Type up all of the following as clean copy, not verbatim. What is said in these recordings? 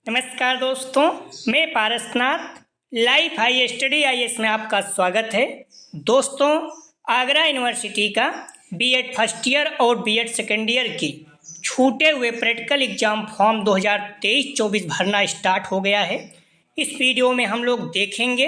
नमस्कार दोस्तों, मैं Parasnath life high study IAS में आपका स्वागत है। दोस्तों, आगरा यूनिवर्सिटी का बीएड फर्स्ट ईयर और बीएड सेकेंड ईयर की छूटे हुए प्रैक्टिकल एग्जाम फॉर्म 2023-24 भरना स्टार्ट हो गया है। इस वीडियो में हम लोग देखेंगे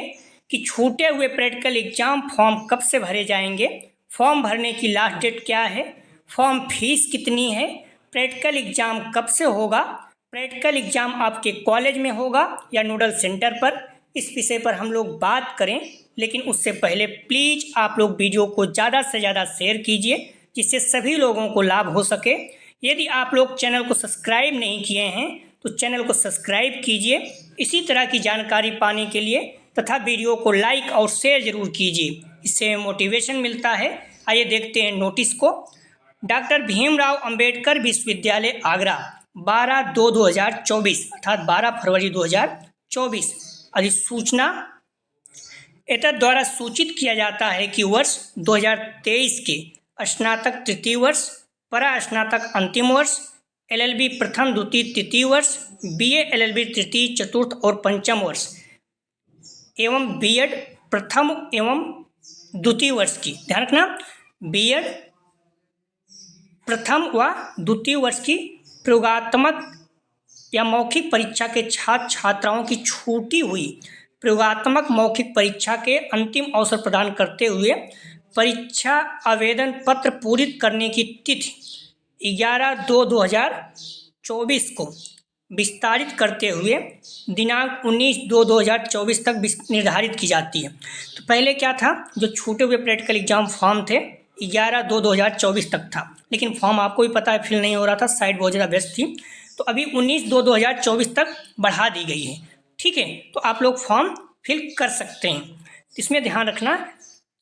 कि छूटे हुए प्रैक्टिकल एग्जाम फॉर्म कब से भरे जाएंगे, फॉर्म भरने की लास्ट डेट क्या है, फॉर्म फीस कितनी है, प्रैक्टिकल एग्जाम कब से होगा, प्रैक्टिकल एग्जाम आपके कॉलेज में होगा या नोडल सेंटर पर, इस विषय पर हम लोग बात करें। लेकिन उससे पहले प्लीज़ आप लोग वीडियो को ज़्यादा से ज़्यादा शेयर कीजिए जिससे सभी लोगों को लाभ हो सके। यदि आप लोग चैनल को सब्सक्राइब नहीं किए हैं तो चैनल को सब्सक्राइब कीजिए इसी तरह की जानकारी पाने के लिए, तथा वीडियो को लाइक और शेयर ज़रूर कीजिए, इससे मोटिवेशन मिलता है। आइए देखते हैं नोटिस को। डॉक्टर भीमराव अंबेडकर विश्वविद्यालय आगरा 12/2/2024 अर्थात 12 फरवरी 2024 अधिसूचना एतद द्वारा सूचित किया जाता है कि वर्ष 2023 के स्नातक तृतीय वर्ष, परा स्नातक अंतिम वर्ष, एलएलबी प्रथम द्वितीय तृतीय वर्ष, बीए एलएलबी तृतीय चतुर्थ और पंचम वर्ष एवं बीएड प्रथम एवं द्वितीय वर्ष की, ध्यान रखना, बीएड प्रथम व द्वितीय वर्ष की प्रयोगात्मक या मौखिक परीक्षा के छात्र छात्राओं की छूटी हुई प्रयोगात्मक मौखिक परीक्षा के अंतिम अवसर प्रदान करते हुए परीक्षा आवेदन पत्र पूरित करने की तिथि 11/2/2024 को विस्तारित करते हुए दिनांक 19/2/2024 तक निर्धारित की जाती है। तो पहले क्या था, जो छूटे हुए प्रैक्टिकल एग्जाम फॉर्म थे 11/2/2024 तक था, लेकिन फॉर्म आपको भी पता है फिल नहीं हो रहा था, साइट बहुत ज़्यादा व्यस्त थी, तो अभी 19/2/2024 तक बढ़ा दी गई है। ठीक है, तो आप लोग फॉर्म फिल कर सकते हैं। इसमें ध्यान रखना,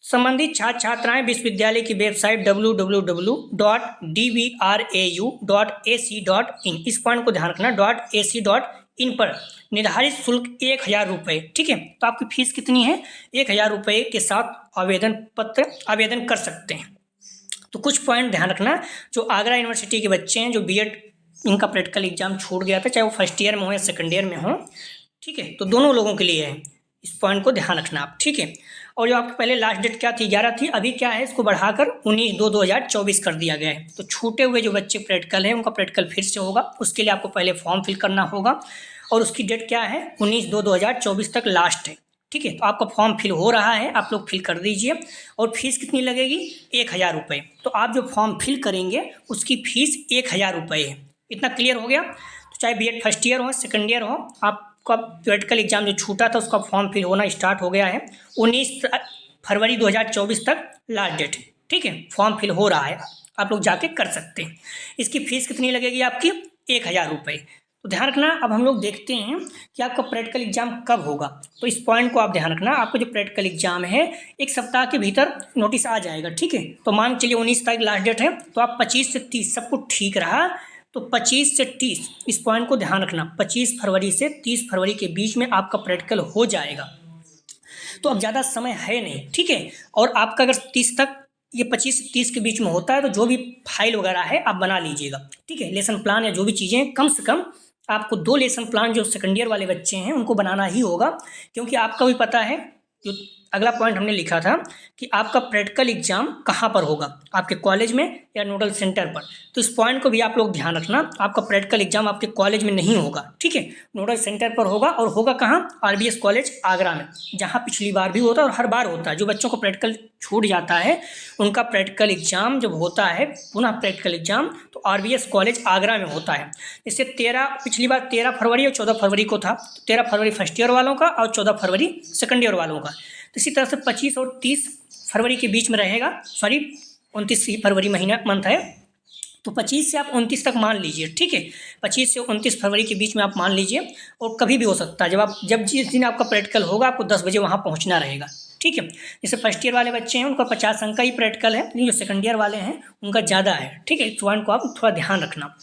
संबंधित छात्र छात्राएँ विश्वविद्यालय की वेबसाइट www.dvrau.ac.in, इस पॉइंट को ध्यान रखना, .ac.in पर निर्धारित शुल्क 1000 रुपये। ठीक है, तो आपकी फीस कितनी है, 1000 रुपये के साथ आवेदन कर सकते हैं। तो कुछ पॉइंट ध्यान रखना, जो आगरा यूनिवर्सिटी के बच्चे हैं जो बीएड इनका प्रैक्टिकल एग्जाम छूट गया था, चाहे वो फर्स्ट ईयर में हो या सेकंड ईयर में हो, ठीक है, तो दोनों लोगों के लिए है, इस पॉइंट को ध्यान रखना आप। ठीक है, और जो आपकी पहले लास्ट डेट क्या थी, 11 थी, अभी क्या है, इसको बढ़ाकर 19/2/2024 कर दिया गया है। तो छूटे हुए जो बच्चे प्रैक्टिकल है उनका प्रैक्टिकल फिर से होगा, उसके लिए आपको पहले फॉर्म फिल करना होगा और उसकी डेट क्या है, 19/2/2024 तक लास्ट है। ठीक है, तो आपका फॉर्म फिल हो रहा है, आप लोग फिल कर दीजिए। और फीस कितनी लगेगी, 1000 रुपये। तो आप जो फॉर्म फिल करेंगे उसकी फीस 1000 रुपये है। इतना क्लियर हो गया। तो चाहे बीएड फर्स्ट ईयर हो सेकंड ईयर हो, आपका प्रैक्टिकल एग्जाम जो छूटा था उसका फॉर्म फिल होना स्टार्ट हो गया है। 19 फरवरी 2024 तक लास्ट डेट है। ठीक है, फॉर्म फिल हो रहा है, आप लोग जाके कर सकते हैं। इसकी फीस कितनी लगेगी आपकी, 1000 रुपये। तो ध्यान रखना, अब हम लोग देखते हैं कि आपका प्रैक्टिकल एग्जाम कब होगा। तो इस पॉइंट को आप ध्यान रखना, आपका जो प्रैक्टिकल एग्जाम है 1 सप्ताह के भीतर नोटिस आ जाएगा। ठीक है, तो मान चलिए 19 तारीख लास्ट डेट है, तो आप 25 से 30 सब कुछ ठीक रहा तो 25 से 30, इस पॉइंट को ध्यान रखना, 25 फरवरी से 30 फरवरी के बीच में आपका प्रैक्टिकल हो जाएगा। तो अब ज़्यादा समय है नहीं। ठीक है, और आपका अगर 30 तक, ये 25 से 30 के बीच में होता है, तो जो भी फाइल वगैरह है आप बना लीजिएगा। ठीक है, लेसन प्लान या जो भी चीज़ें, कम से कम आपको 2 लेसन प्लान जो सेकंड ईयर वाले बच्चे हैं उनको बनाना ही होगा, क्योंकि आपका भी पता है, जो अगला पॉइंट हमने लिखा था कि आपका प्रैक्टिकल एग्जाम कहाँ पर होगा, आपके कॉलेज में या नोडल सेंटर पर। तो इस पॉइंट को भी आप लोग ध्यान रखना, आपका प्रैक्टिकल एग्जाम आपके कॉलेज में नहीं होगा। ठीक है, नोडल सेंटर पर होगा, और होगा कहाँ, आरबीएस कॉलेज आगरा में, जहाँ पिछली बार भी होता है और हर बार होता है। जो बच्चों को प्रैक्टिकल छूट जाता है उनका प्रैक्टिकल एग्जाम जब होता है, पुनः प्रैक्टिकल एग्जाम, तो आरबीएस कॉलेज आगरा में होता है। जैसे पिछली बार 13 फरवरी और 14 फरवरी को था, 13 फरवरी फर्स्ट ईयर वालों का और 14 फरवरी सेकंड ईयर वालों का। तो इसी तरह से 25 और 30 फरवरी के बीच में रहेगा, सॉरी 29 ही फरवरी महीना मंथ है, तो 25 से आप 29 तक मान लीजिए। ठीक है, 25 से 29 फरवरी के बीच में आप मान लीजिए, और कभी भी हो सकता है, जब जिस दिन आपका प्रैक्टिकल होगा आपको 10 बजे वहाँ पहुँचना रहेगा। ठीक है, जैसे फर्स्ट ईयर वाले बच्चे हैं उनका 50 अंक का ही प्रैक्टिकल है, लेकिन जो सेकंड ईयर वाले हैं उनका ज़्यादा है। ठीक है, इस पॉइंट को आप थोड़ा ध्यान रखना।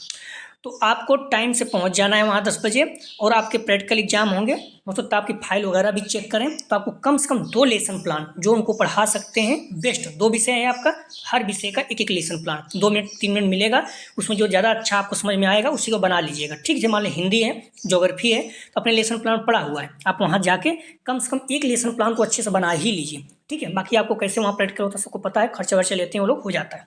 तो आपको टाइम से पहुंच जाना है वहाँ 10 बजे, और आपके प्रैक्टिकल एग्जाम होंगे। हो सकता है आपकी फाइल वगैरह भी चेक करें, तो आपको कम से कम 2 लेसन प्लान जो उनको पढ़ा सकते हैं, बेस्ट 2 विषय है आपका, हर विषय का एक लेसन प्लान 2 मिनट 3 मिनट मिलेगा, उसमें जो ज़्यादा अच्छा आपको समझ में आएगा उसी को बना लीजिएगा, ठीक है। मान लीजिए हिंदी है, ज्योग्राफी है, तो अपने लेसन प्लान पड़ा हुआ है, आप वहाँ जाके कम से कम एक लेसन प्लान को अच्छे से बना ही लीजिए, ठीक है। बाकी आपको कैसे वहाँ प्रैक्टिकल होता है सबको पता है, खर्चा वर्चा लेते हैं वो लोग, हो जाता है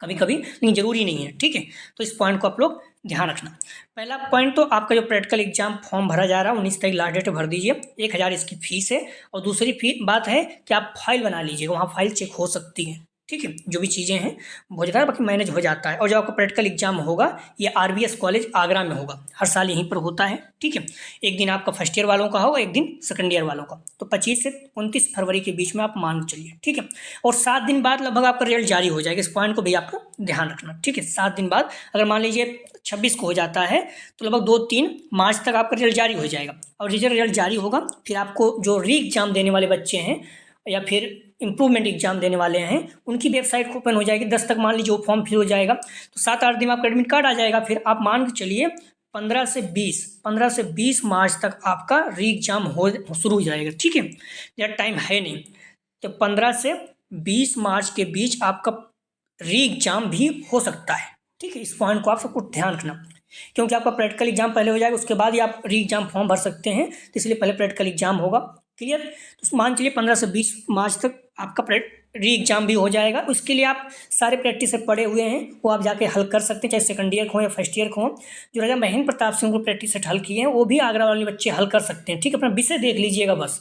कभी कभी, लेकिन जरूरी नहीं है, ठीक है। तो इस पॉइंट को आप लोग ध्यान रखना। पहला पॉइंट तो आपका जो प्रैक्टिकल एग्जाम फॉर्म भरा जा रहा है 19 तारीख लास्ट डेट भर दीजिए, 1000 इसकी फीस है। और दूसरी बात है कि आप फाइल बना लीजिएगा, वहाँ फाइल चेक हो सकती है, ठीक है। जो भी चीज़ें हैं हो जाता है, बाकी मैनेज हो जाता है। और जब आपका प्रैक्टिकल एग्जाम होगा ये RBS कॉलेज आगरा में होगा, हर साल यहीं पर होता है, ठीक है। एक दिन आपका फर्स्ट ईयर वालों का होगा, एक दिन सेकंड ईयर वालों का, तो 25 से 29 फरवरी के बीच में आप मान के चलिए, ठीक है। और 7 दिन बाद लगभग आपका रिजल्ट जारी हो जाएगा, इस पॉइंट को भी आपको ध्यान रखना, ठीक है। 7 दिन बाद, अगर मान लीजिए 26 को हो जाता है तो लगभग 2-3 मार्च तक आपका रिजल्ट जारी हो जाएगा। और रिजल्ट जारी होगा, फिर आपको जो री एग्जाम देने वाले बच्चे हैं या फिर इम्प्रूवमेंट एग्जाम देने वाले हैं उनकी वेबसाइट ओपन हो जाएगी। 10 तक मान लीजिए वो फॉर्म फिल हो जाएगा, तो 7-8 दिन में आपका एडमिट कार्ड आ जाएगा। फिर आप मान के चलिए 15 से 20 मार्च तक आपका री एग्जाम हो शुरू हो जाएगा, ठीक है। ज़्यादा टाइम है नहीं, तो 15 से 20 मार्च के बीच आपका री एग्जाम भी हो सकता है, ठीक है। इस पॉइंट को आप सबको ध्यान रखना, क्योंकि आपका प्रैक्टिकल एग्जाम पहले हो जाएगा, उसके बाद ही आप री एग्जाम फॉर्म भर सकते हैं, तो इसलिए पहले प्रैक्टिकल एग्जाम होगा, क्लियर। तो मान चलिए 15 से 20 मार्च तक आपका री एग्जाम भी हो जाएगा। उसके लिए आप सारे प्रैक्टिस सेट पड़े हुए हैं, वो आप जाके हल कर सकते हैं, चाहे सेकंड ईयर को हो या फर्स्ट ईयर को हो। जो राजा महेंद्र प्रताप सिंह को प्रैक्टिस सेट हल किए हैं वो भी आगरा वाले बच्चे हल कर सकते हैं, ठीक है। अपना विषय देख लीजिएगा बस,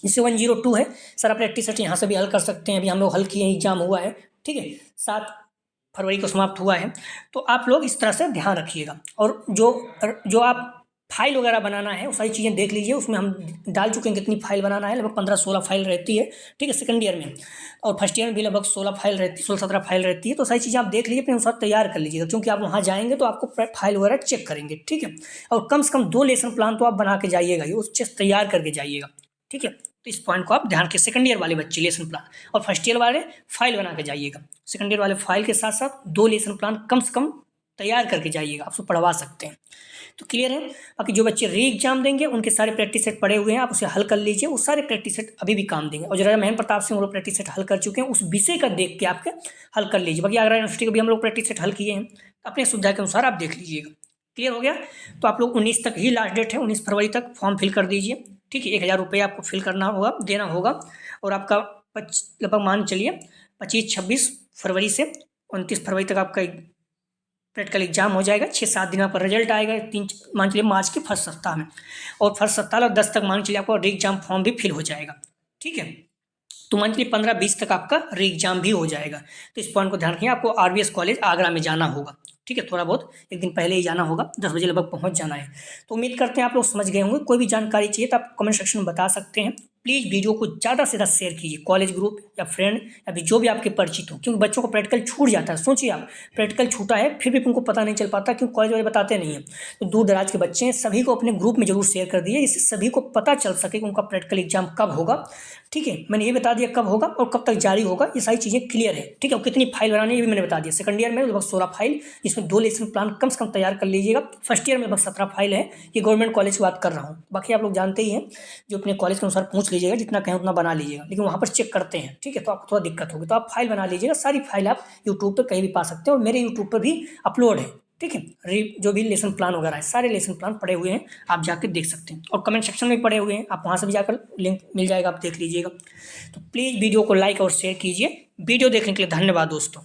जैसे 102 है, सारा प्रैक्टिस सेट यहाँ से भी हल कर सकते हैं, अभी हम लोग हल किए हैं, एग्जाम हुआ है, ठीक है। 7 फरवरी को समाप्त हुआ है, तो आप लोग इस तरह से ध्यान रखिएगा। और जो आप फाइल वगैरह बनाना है वो सारी चीज़ें देख लीजिए, उसमें हम डाल चुके हैं कितनी फाइल बनाना है, लगभग 15-16 फाइल रहती है, ठीक है, सेकंड ईयर में। और फर्स्ट ईयर में भी लगभग 16 फाइल रहती है, 16-17 फाइल रहती है। तो सारी चीज़ें आप देख लीजिए, अपने अनुसार तैयार कर लीजिएगा, क्योंकि आप वहाँ जाएंगे तो आपको फाइल वगैरह चेक करेंगे, ठीक है। और कम से कम 2 लेसन प्लान तो आप बना के जाइएगा, उस चीज़ तैयार करके जाइएगा, ठीक है। तो इस पॉइंट को आप ध्यान के, सेकंड ईयर वाले बच्चे लेसन प्लान और फर्स्ट ईयर वाले फाइल बना के जाइएगा। सेकंड ईयर वाले फाइल के साथ साथ 2 लेसन प्लान कम से कम तैयार करके जाइएगा, आप उसको पढ़वा सकते हैं। तो क्लियर है। बाकी जो बच्चे री एग्जाम देंगे उनके सारे प्रैक्टिस सेट पड़े हुए हैं, आप उसे हल कर लीजिए, उस सारे प्रैक्टिस सेट अभी भी काम देंगे। और जो राजा महेंद्र प्रताप सिंह वो प्रैक्टिस सेट हल कर चुके हैं, उस विषय का देख के आपके हल कर लीजिए। बाकी आगरा यूनिवर्सिटी को भी हम लोग प्रैक्टिस सेट हल किए हैं, अपने सुविधा के अनुसार आप देख लीजिएगा। क्लियर हो गया। तो आप लोग 19 तक ही लास्ट डेट है, 19 फरवरी तक फॉर्म फिल कर दीजिए, ठीक है। 1000 रुपये आपको फिल करना होगा, देना होगा। और आपका लगभग मान चलिए 25-26 फरवरी से 29 फरवरी तक आपका प्रैक्टिकल एग्जाम हो जाएगा। 6-7 दिन आपका रिजल्ट आएगा, 3 मान चलिए मार्च के फर्स्ट सप्ताह में। और फर्स्ट सप्ताह और 10 तक मान चलिए आपका री एग्जाम फॉर्म भी फिल हो जाएगा, ठीक है। तो मान चलिए 15-20 तक आपका री एग्जाम भी हो जाएगा। तो इस पॉइंट को ध्यान रखिए, आपको RBS कॉलेज आगरा में जाना होगा, ठीक है। थोड़ा बहुत एक दिन पहले ही जाना होगा, 10 बजे लगभग पहुंच जाना है। तो उम्मीद करते हैं आप लोग समझ गए होंगे। कोई भी जानकारी चाहिए तो आप कमेंट सेक्शन में बता सकते हैं। प्लीज़ वीडियो को ज़्यादा से ज़्यादा शेयर कीजिए, कॉलेज ग्रुप या फ्रेंड या फिर जो भी आपके परिचित हो, क्योंकि बच्चों को प्रैक्टिकल छूट जाता है। सोचिए आप, प्रैक्टिकल छूटा है फिर भी उनको पता नहीं चल पाता, क्योंकि कॉलेज वाले बताते नहीं हैं। तो दूर दराज के बच्चे हैं, सभी को अपने ग्रुप में जरूर शेयर कर दिए, इससे सभी को पता चल सके कि उनका प्रैक्टिकल एग्जाम कब होगा, ठीक है। मैंने ये बता दिया कब होगा और कब तक जारी होगा, ये सारी चीज़ें क्लियर है, ठीक है। और कितनी फाइल बनानी है ये भी मैंने बता दिया। सेकंड ईयर में लगभग 16 फाइल, जिसमें 2 लेसन प्लान कम से कम तैयार कर लीजिएगा। फर्स्ट ईयर में लगभग 17 फाइल है, ये गवर्नमेंट कॉलेज की बात कर रहा हूँ। बाकी आप लोग जानते ही हैं, जो अपने कॉलेज के अनुसार पूछ लीजिएगा, जितना कहें उतना बना लीजिएगा, लेकिन वहाँ पर चेक करते हैं, ठीक है। तो आपको थोड़ा दिक्कत होगी, तो आप फाइल बना लीजिएगा। सारी फाइल आप यूट्यूब पर कहीं भी पा सकते हैं, और मेरे यूट्यूब पर भी अपलोड है, ठीक है। जो भी लेसन प्लान वगैरह है, सारे लेसन प्लान पड़े हुए हैं, आप जाकर देख सकते हैं। और कमेंट सेक्शन में पड़े हुए हैं, आप वहाँ से भी जाकर लिंक मिल जाएगा, आप देख लीजिएगा। तो प्लीज़ वीडियो को लाइक और शेयर कीजिए। वीडियो देखने के लिए धन्यवाद दोस्तों।